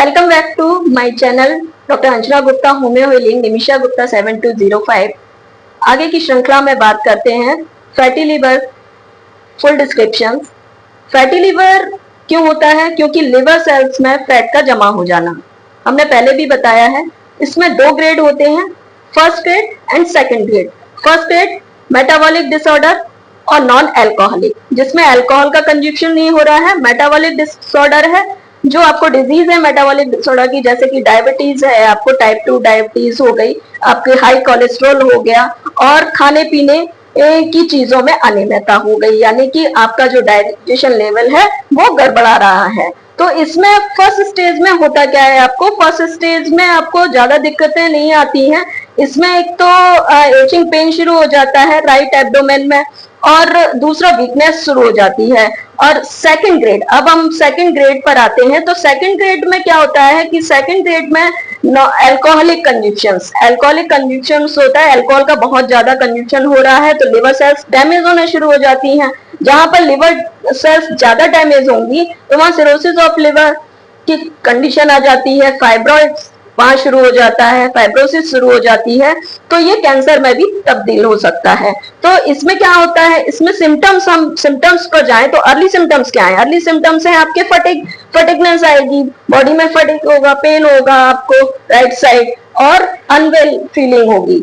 Welcome back to my channel doctor Anjana Gupta homeo healing Nimisha Gupta 7205। आगे की श्रृंखला में बात करते हैं fatty liver full description. Fatty liver क्यों होता है? क्योंकि लिवर सेल्स में फैट का जमा हो जाना। हमने पहले भी बताया है, इसमें दो ग्रेड होते हैं, first grade and second grade. First grade metabolic disorder और नॉन अल्कोहलिक, जिसमें अल्कोहल का कंजप्शन नहीं हो रहा है। मेटाबॉलिक डिसऑर्डर है जो आपको डिजीज है मेटाबॉलिक डिसऑर्डर की, जैसे कि डायबिटीज है, आपको टाइप 2 डायबिटीज हो गई, आपके हाई कोलेस्ट्रॉल हो गया और खाने पीने की चीजों में अनियमितता हो गई, यानी कि आपका जो डाइजेशन लेवल है वो गड़बड़ा रहा है। तो इसमें फर्स्ट स्टेज में होता क्या है, आपको फर्स्ट स्टेज में आपको ज्यादा दिक्कतें नहीं आती हैं। इसमें एक तो एचिंग पेन शुरू हो जाता है राइट एब्डोमेन में, और दूसरा वीकनेस शुरू हो जाती है। और सेकंड ग्रेड, अब हम सेकंड ग्रेड पर आते हैं। तो सेकंड ग्रेड में क्या होता है कि सेकंड ग्रेड में अल्कोहलिक कंजप्शंस होता है, अल्कोहल का बहुत ज्यादा कंजप्शन हो रहा है, तो लिवर सेल्स डैमेज होना शुरू हो जाती हैं। जहां पर लिवर सेल्स ज्यादा डैमेज होंगी तो वहां सिरोसिस ऑफ लिवर की कंडीशन आ जाती है, फाइब्रॉइड्स वहां शुरू हो जाता है, फाइब्रोसिस शुरू हो जाती है, तो ये कैंसर में भी तब्दील हो सकता है। तो इसमें क्या होता है, इसमें सिम्टम्स, हम सिम्टम्स पर जाएं तो अर्ली सिम्टम्स क्या है? अर्ली सिम्टम्स है आपके फटिगनेस आएगी, बॉडी में फटिग होगा, पेन होगा आपको राइट साइड, और अनवेल फीलिंग होगी।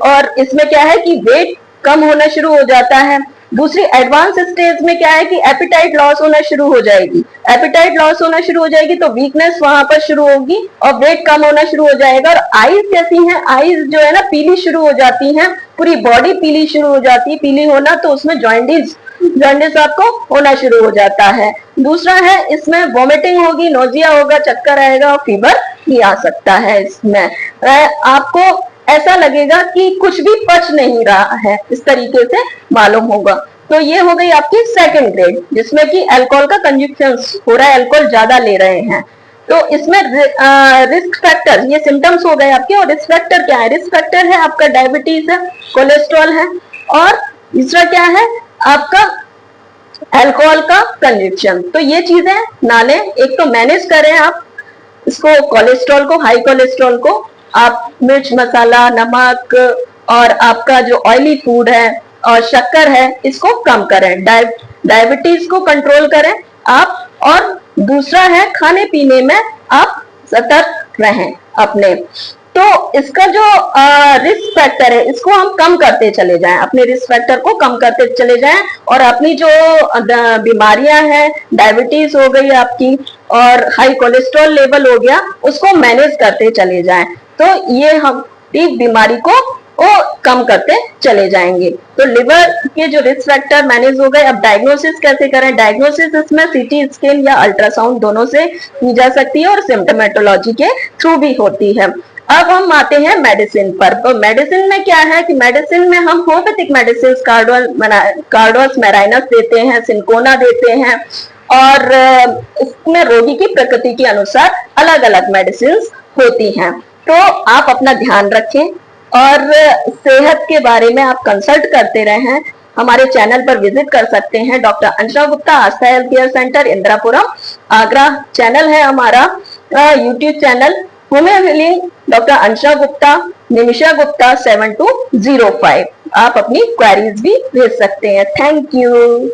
और इसमें क्या है कि वेट कम होना शुरू हो जाता है। दूसरी एडवांस स्टेज में क्या है कि एपिटाइट लॉस होना शुरू हो जाएगी। एपिटाइट लॉस होना शुरू हो जाएगी तो वीकनेस वहां पर शुरू होगी और वेट कम होना शुरू हो जाएगा। और आईज कैसी हैं? आईज जो है ना पीली शुरू हो जाती हैं, पूरी बॉडी पीली शुरू हो जाती है। पीली होना तो उसमें जॉइंडिस आपको होना शुरू हो जाता है। दूसरा है इसमें वॉमिटिंग होगी, नोजिया होगा, चक्कर आएगा और फीवर भी आ सकता है। इसमें आपको ऐसा लगेगा कि कुछ भी पच नहीं रहा है, इस तरीके से मालूम होगा। तो ये हो गई आपकी सेकंड ग्रेड, जिसमें कि अल्कोहल का कंजप्शन हो रहा है, अल्कोहल ज्यादा ले रहे हैं। तो इसमें रिस्क फैक्टर, ये सिम्टम्स हो गए आपके। और रिस्क फैक्टर क्या है? रिस्क फैक्टर है आपका डायबिटीज है, कोलेस्ट्रॉल है, और तीसरा क्या है आपका अल्कोहल का कंजप्शन। तो ये चीजें ना लें, एक तो मैनेज करें आप इसको, कोलेस्ट्रॉल को, हाई कोलेस्ट्रॉल को आप मिर्च मसाला, नमक और आपका जो ऑयली फूड है और शक्कर है इसको कम करें। डायबिटीज को कंट्रोल करें आप। और दूसरा है खाने पीने में आप सतर्क रहें अपने। तो इसका जो रिस्क फैक्टर है इसको हम कम करते चले जाएं, अपने रिस्क फैक्टर को कम करते चले जाएं, और अपनी जो बीमारियां हैं, डायबिटीज हो गई आपकी और हाई कोलेस्ट्रॉल लेवल हो गया, उसको मैनेज करते चले जाएं। तो ये हम बीमारी को कम करते चले जाएंगे। तो लिवर के जो रिस्क फैक्टर मैनेज हो गए। अब डायग्नोसिस कैसे करें? डायग्नोसिस इसमें सीटी स्कैन या अल्ट्रासाउंड दोनों से की जा सकती है और सिम्टोमेटोलॉजी के थ्रू भी होती है। अब हम आते हैं मेडिसिन पर। तो मेडिसिन में क्या है कि मेडिसिन में हम होम्योपैथिक मेडिसिन कार्डोस मैराइनस देते हैं, सिंकोना देते हैं, और इसमें रोगी की प्रकृति के अनुसार अलग अलग मेडिसिन होती हैं। तो आप अपना ध्यान रखें और सेहत के बारे में आप कंसल्ट करते रहें। हमारे चैनल पर विजिट कर सकते हैं, doctor Anjana Gupta Aastha health care centre, Indirapuram, Agra. Channel है हमारा YouTube channel homoeo healing doctor Anjana Gupta Nimisha Gupta 7205। आप अपनी क्वेरीज भी भेज सकते हैं। Thank you.